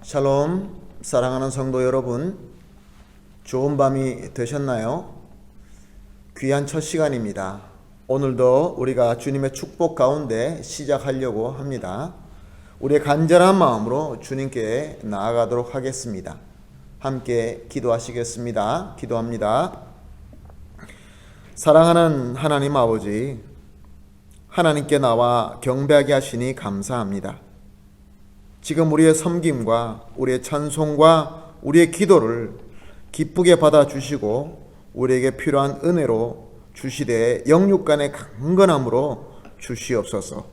샬롬, 사랑하는 성도 여러분, 좋은 밤이 되셨나요? 귀한 첫 시간입니다. 오늘도 우리가 주님의 축복 가운데 시작하려고 합니다. 우리의 간절한 마음으로 주님께 나아가도록 하겠습니다. 함께 기도하시겠습니다. 기도합니다. 사랑하는 하나님 아버지, 하나님께 나와 경배하게 하시니 감사합니다. 지금 우리의 섬김과 우리의 찬송과 우리의 기도를 기쁘게 받아주시고 우리에게 필요한 은혜로 주시되 영육간의 강건함으로 주시옵소서.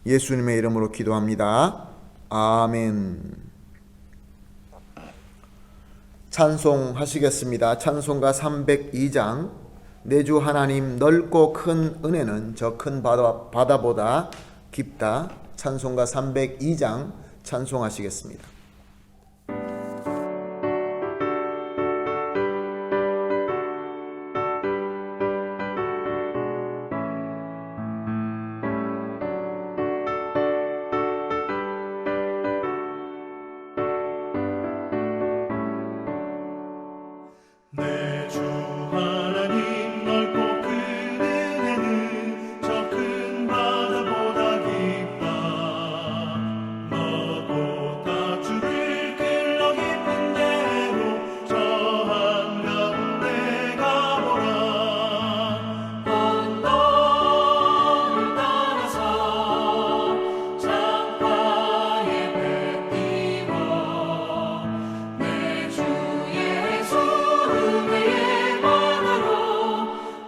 예수님의 이름으로 기도합니다. 아멘. 찬송하시겠습니다. 찬송가 302장 내 주 하나님 넓고 큰 은혜는 저 큰 바다보다 깊다. 찬송가 302장 찬송하시겠습니다. 내 주 하나님 넓고 큰 은혜는 저 큰 바다보다 깊다. 너도 다주를 길러 깊은 대로 저 한가운데 가보라. 언덕을 따라서 창가에 배 띄워 내 주 예수 은혜의 바다로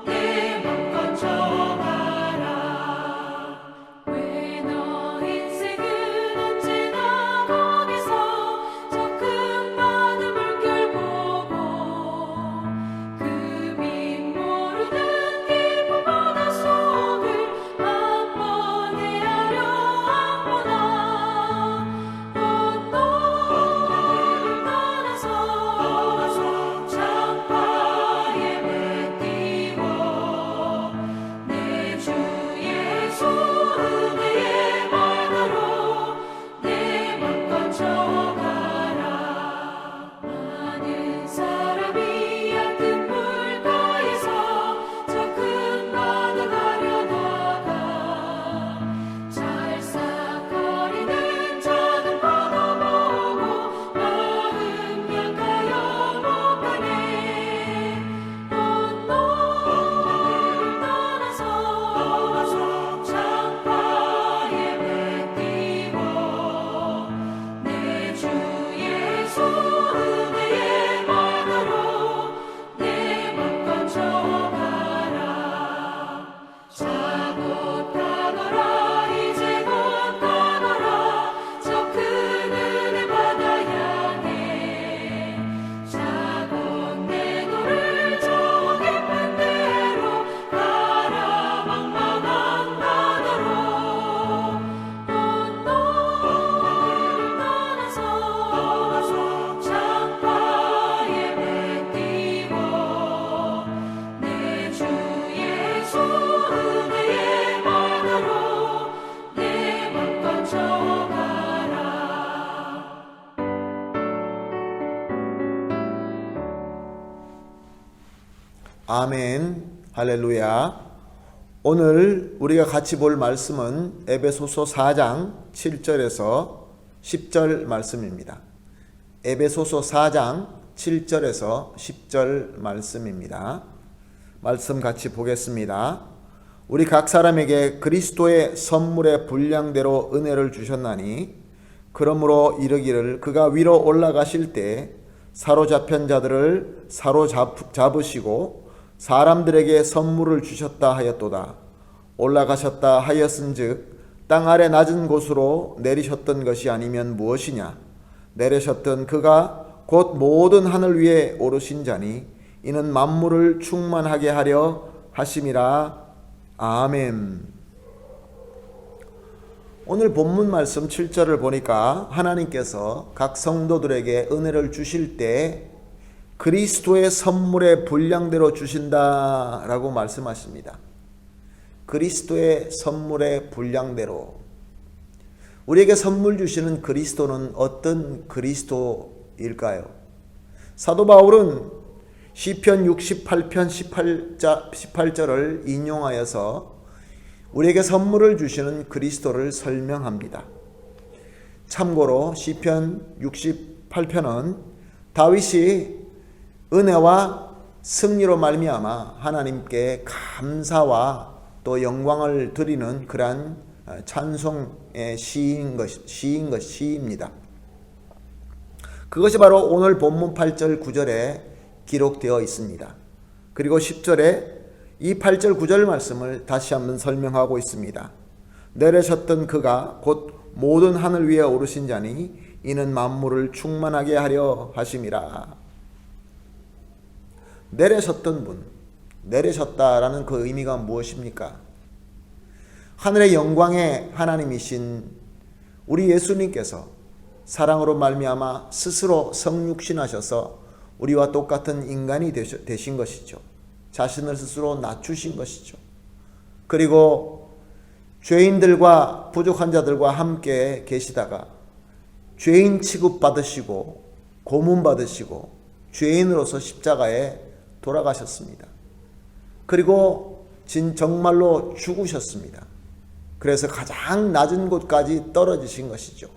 내 맘 건져가라. 왜 너 인생은 언제나 거기서 저 큰 바다 물결 보고 그 밑 모르는 깊은 바다 속을 한번 헤아려 한보나. 언덕을 따라서 창가에 배 띄워 내 주 예수 은혜의 바다로 내 맘 건져가라. 많은 사람이 얕은 물가에서 저 큰 바다 가려다가 찰싹거리는 작은 바다 보고 마음 약하여 못 가네. 언덕을 따라서 창가에 배 띄워 내 주 예수 은혜의 바다로 내 맘 건져가라. 자 곧 가거라 이제 곧 가거라 저 큰 은혜 바다 향해. 자 곧 내 너를 저 깊은 데로 가라 망망한 바다로. 언덕을 따라서 창가에 배 띄워 내 주 예수 은혜의 바다로 내 맘 건져가라. 아멘. 할렐루야. 오늘 우리가 같이 볼 말씀은 에베소서 4장 7절에서 10절 말씀입니다. 에베소서 4장 7절에서 10절 말씀입니다. 말씀 같이 보겠습니다. 우리 각 사람에게 그리스도의 선물의 분량대로 은혜를 주셨나니 그러므로 이르기를 그가 위로 올라가실 때 사로잡힌 자들을 사로잡으시고 사람들에게 선물을 주셨다 하였도다. 올라가셨다 하였은즉 땅 아래 낮은 곳으로 내리셨던 것이 아니면 무엇이냐. 내리셨던 그가 곧 모든 하늘 위에 오르신 자니 이는 만물을 충만하게 하려 하심이라. 아멘. 오늘 본문 말씀 7절을 보니까 하나님께서 각 성도들에게 은혜를 주실 때 그리스도의 선물의 분량대로 주신다라고 말씀하십니다. 그리스도의 선물의 분량대로. 우리에게 선물 주시는 그리스도는 어떤 그리스도일까요? 사도 바울은 시편 68편 18절을 인용하여서 우리에게 선물을 주시는 그리스도를 설명합니다. 참고로 시편 68편은 다윗이 은혜와 승리로 말미암아 하나님께 감사와 또 영광을 드리는 그러한 찬송의 시입니다. 그것이 바로 오늘 본문 8절 9절에 기록되어 있습니다. 그리고 10절에 이 8절 9절 말씀을 다시 한번 설명하고 있습니다. 내리셨던 그가 곧 모든 하늘 위에 오르신 자니 이는 만물을 충만하게 하려 하심이라. 내리셨던 분, 내리셨다라는 그 의미가 무엇입니까? 하늘의 영광의 하나님이신 우리 예수님께서 사랑으로 말미암아 스스로 성육신하셔서 우리와 똑같은 인간이 되신 것이죠. 자신을 스스로 낮추신 것이죠. 그리고 죄인들과 부족한 자들과 함께 계시다가 죄인 취급받으시고 고문받으시고 죄인으로서 십자가에 돌아가셨습니다. 그리고 정말로 죽으셨습니다. 그래서 가장 낮은 곳까지 떨어지신 것이죠.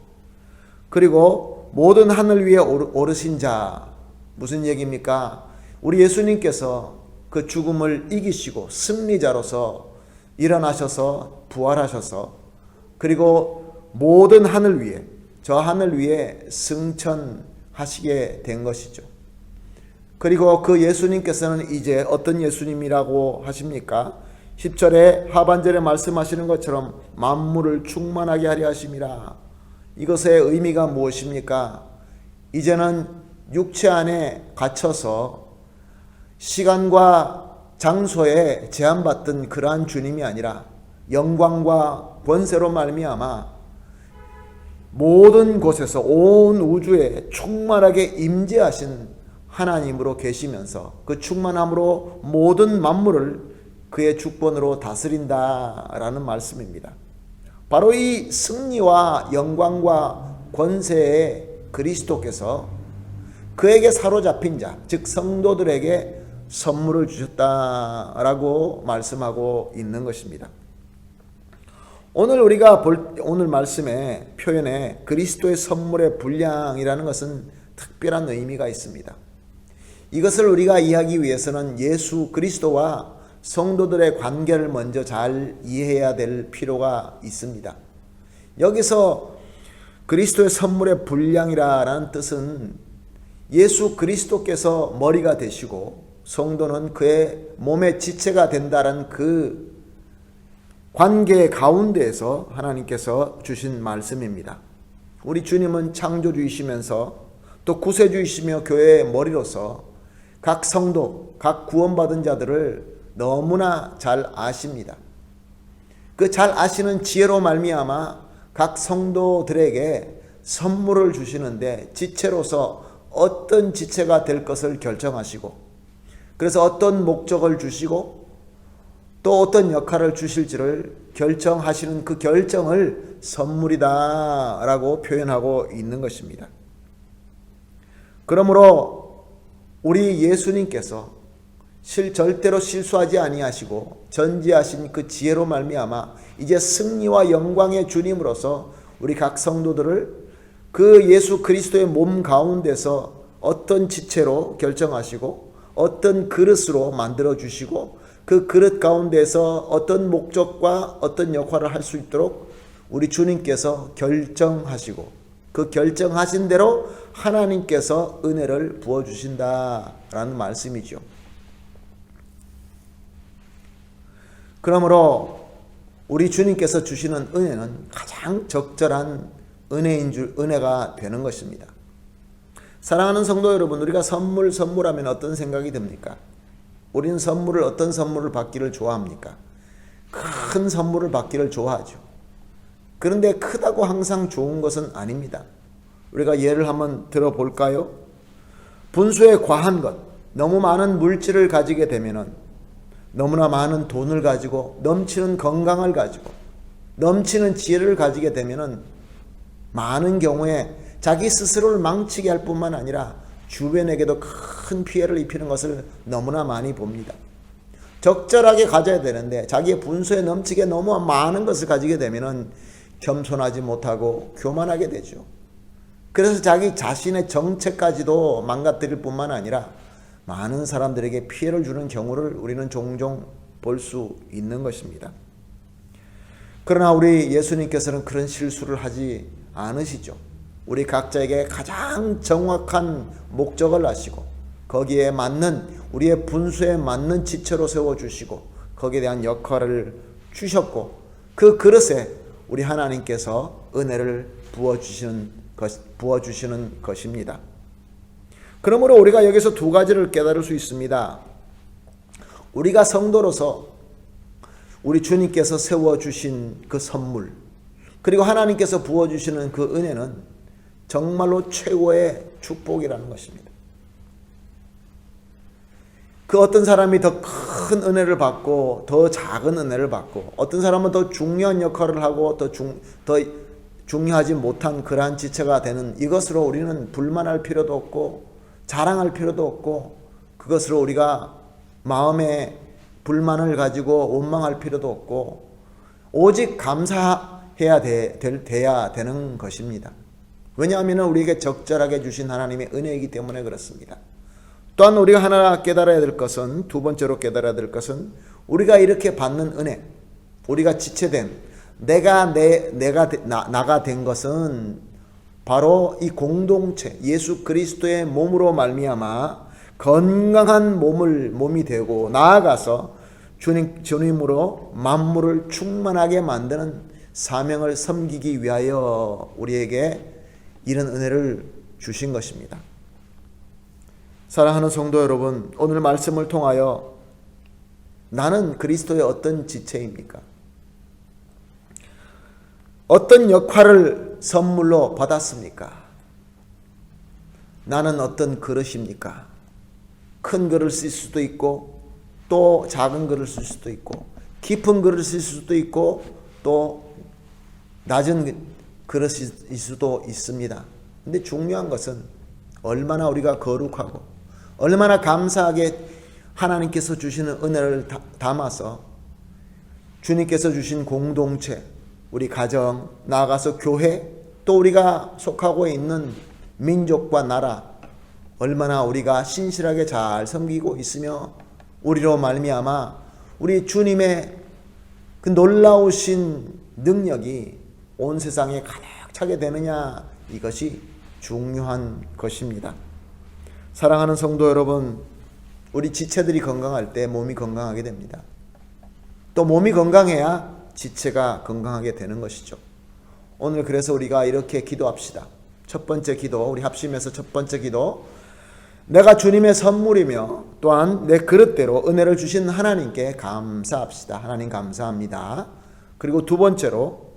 그리고 모든 하늘 위에 오르신 자, 무슨 얘기입니까? 우리 예수님께서 그 죽음을 이기시고 승리자로서 일어나셔서 부활하셔서 그리고 모든 하늘 위에, 저 하늘 위에 승천하시게 된 것이죠. 그리고 그 예수님께서는 이제 어떤 예수님이라고 하십니까? 10절에 하반절에 말씀하시는 것처럼 만물을 충만하게 하려 하심이라. 이것의 의미가 무엇입니까? 이제는 육체 안에 갇혀서 시간과 장소에 제한받던 그러한 주님이 아니라 영광과 권세로 말미암아 모든 곳에서 온 우주에 충만하게 임재하신 하나님으로 계시면서 그 충만함으로 모든 만물을 그의 주권으로 다스린다라는 말씀입니다. 바로 이 승리와 영광과 권세의 그리스도께서 그에게 사로잡힌 자, 즉 성도들에게 선물을 주셨다라고 말씀하고 있는 것입니다. 오늘 우리가 오늘 말씀의 표현에 그리스도의 선물의 분량이라는 것은 특별한 의미가 있습니다. 이것을 우리가 이해하기 위해서는 예수 그리스도와 성도들의 관계를 먼저 잘 이해해야 될 필요가 있습니다. 여기서 그리스도의 선물의 분량이라는 뜻은 예수 그리스도께서 머리가 되시고 성도는 그의 몸의 지체가 된다는 그 관계 가운데에서 하나님께서 주신 말씀입니다. 우리 주님은 창조주이시면서 또 구세주이시며 교회의 머리로서 각 성도, 각 구원받은 자들을 너무나 잘 아십니다. 그 잘 아시는 지혜로 말미암아 각 성도들에게 선물을 주시는데 지체로서 어떤 지체가 될 것을 결정하시고 그래서 어떤 목적을 주시고 또 어떤 역할을 주실지를 결정하시는 그 결정을 선물이다 라고 표현하고 있는 것입니다. 그러므로 우리 예수님께서 절대로 실수하지 아니하시고 전지하신 그 지혜로 말미암아 이제 승리와 영광의 주님으로서 우리 각 성도들을 그 예수 그리스도의 몸 가운데서 어떤 지체로 결정하시고 어떤 그릇으로 만들어 주시고 그 그릇 가운데서 어떤 목적과 어떤 역할을 할 수 있도록 우리 주님께서 결정하시고 그 결정하신 대로 하나님께서 은혜를 부어주신다라는 말씀이죠. 그러므로 우리 주님께서 주시는 은혜는 가장 적절한 은혜가 되는 것입니다. 사랑하는 성도 여러분, 우리가 선물하면 어떤 생각이 듭니까? 우리는 어떤 선물을 받기를 좋아합니까? 큰 선물을 받기를 좋아하죠. 그런데 크다고 항상 좋은 것은 아닙니다. 우리가 예를 한번 들어볼까요? 분수에 과한 것, 너무 많은 물질을 가지게 되면은, 너무나 많은 돈을 가지고, 넘치는 건강을 가지고, 넘치는 지혜를 가지게 되면은 많은 경우에 자기 스스로를 망치게 할 뿐만 아니라 주변에게도 큰 피해를 입히는 것을 너무나 많이 봅니다. 적절하게 가져야 되는데 자기의 분수에 넘치게 너무 많은 것을 가지게 되면은 겸손하지 못하고 교만하게 되죠. 그래서 자기 자신의 정체까지도 망가뜨릴 뿐만 아니라 많은 사람들에게 피해를 주는 경우를 우리는 종종 볼 수 있는 것입니다. 그러나 우리 예수님께서는 그런 실수를 하지 않으시죠. 우리 각자에게 가장 정확한 목적을 아시고 거기에 맞는, 우리의 분수에 맞는 지체로 세워주시고 거기에 대한 역할을 주셨고, 그 그릇에 우리 하나님께서 은혜를 부어주시는 것입니다. 그러므로 우리가 여기서 두 가지를 깨달을 수 있습니다. 우리가 성도로서 우리 주님께서 세워주신 그 선물, 그리고 하나님께서 부어주시는 그 은혜는 정말로 최고의 축복이라는 것입니다. 그 어떤 사람이 더 큰 은혜를 받고 더 작은 은혜를 받고, 어떤 사람은 더 중요한 역할을 하고 더 중요하지 못한 그러한 지체가 되는 이것으로 우리는 불만할 필요도 없고 자랑할 필요도 없고, 그것으로 우리가 마음에 불만을 가지고 원망할 필요도 없고, 오직 감사해야 돼야 되는 것입니다. 왜냐하면 우리에게 적절하게 주신 하나님의 은혜이기 때문에 그렇습니다. 또한 우리가 하나 깨달아야 될 것은, 두 번째로 깨달아야 될 것은, 우리가 이렇게 받는 은혜, 우리가 지체된, 나가 된 것은 바로 이 공동체, 예수 그리스도의 몸으로 말미암아 건강한 몸이 되고, 나아가서 주님으로 만물을 충만하게 만드는 사명을 섬기기 위하여 우리에게 이런 은혜를 주신 것입니다. 사랑하는 성도 여러분, 오늘 말씀을 통하여 나는 그리스도의 어떤 지체입니까? 어떤 역할을 선물로 받았습니까? 나는 어떤 그릇입니까? 큰 그릇을 쓸 수도 있고, 또 작은 그릇을 쓸 수도 있고, 깊은 그릇을 쓸 수도 있고, 또 낮은 그릇일 수도 있습니다. 근데 중요한 것은 얼마나 우리가 거룩하고 얼마나 감사하게 하나님께서 주시는 은혜를 담아서 주님께서 주신 공동체, 우리 가정, 나아가서 교회, 또 우리가 속하고 있는 민족과 나라, 얼마나 우리가 신실하게 잘 섬기고 있으며 우리로 말미암아 우리 주님의 그 놀라우신 능력이 온 세상에 가득 차게 되느냐, 이것이 중요한 것입니다. 사랑하는 성도 여러분, 우리 지체들이 건강할 때 몸이 건강하게 됩니다. 또 몸이 건강해야 지체가 건강하게 되는 것이죠. 오늘 그래서 우리가 이렇게 기도합시다. 첫 번째 기도, 우리 합심해서 첫 번째 기도, 내가 주님의 선물이며 또한 내 그릇대로 은혜를 주신 하나님께 감사합시다. 하나님 감사합니다. 그리고 두 번째로,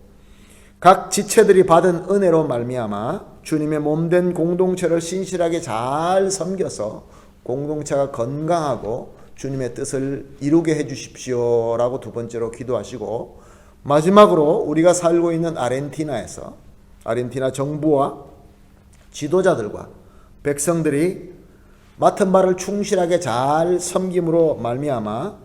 각 지체들이 받은 은혜로 말미암아 주님의 몸된 공동체를 신실하게 잘 섬겨서 공동체가 건강하고 주님의 뜻을 이루게 해주십시오 라고 두 번째로 기도하시고, 마지막으로 우리가 살고 있는 아르헨티나에서 아르헨티나 정부와 지도자들과 백성들이 맡은 바를 충실하게 잘 섬김으로 말미암아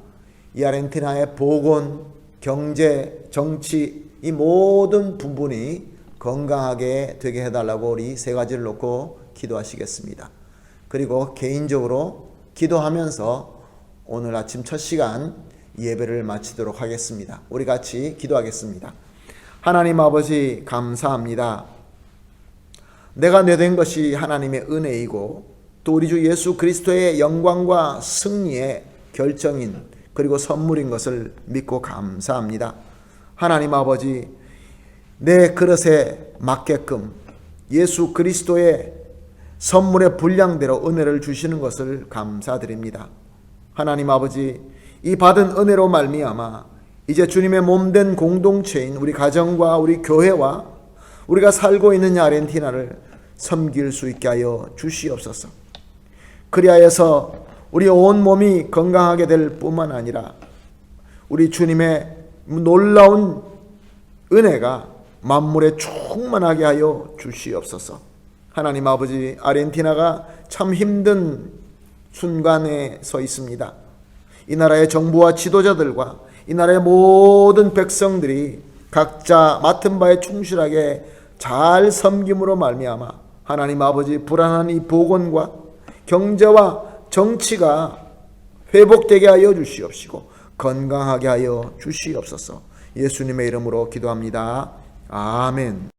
이 아르헨티나의 보건, 경제, 정치, 이 모든 부분이 건강하게 되게 해달라고 우리 세 가지를 놓고 기도하시겠습니다. 그리고 개인적으로 기도하면서 오늘 아침 첫 시간 예배를 마치도록 하겠습니다. 우리 같이 기도하겠습니다. 하나님 아버지, 감사합니다. 내가 된 것이 하나님의 은혜이고 또 우리 주 예수 그리스도의 영광과 승리의 결정인, 그리고 선물인 것을 믿고 감사합니다. 하나님 아버지, 내 그릇에 맞게끔 예수 그리스도의 선물의 분량대로 은혜를 주시는 것을 감사드립니다. 하나님 아버지, 이 받은 은혜로 말미암아 이제 주님의 몸된 공동체인 우리 가정과 우리 교회와 우리가 살고 있는 아르헨티나를 섬길 수 있게 하여 주시옵소서. 그리하여서 우리 온 몸이 건강하게 될 뿐만 아니라 우리 주님의 놀라운 은혜가 만물에 충만하게 하여 주시옵소서. 하나님 아버지, 아르헨티나가 참 힘든 순간에 서 있습니다. 이 나라의 정부와 지도자들과 이 나라의 모든 백성들이 각자 맡은 바에 충실하게 잘 섬김으로 말미암아 하나님 아버지, 불안한 이 보건과 경제와 정치가 회복되게 하여 주시옵시고 건강하게 하여 주시옵소서. 예수님의 이름으로 기도합니다. 아멘.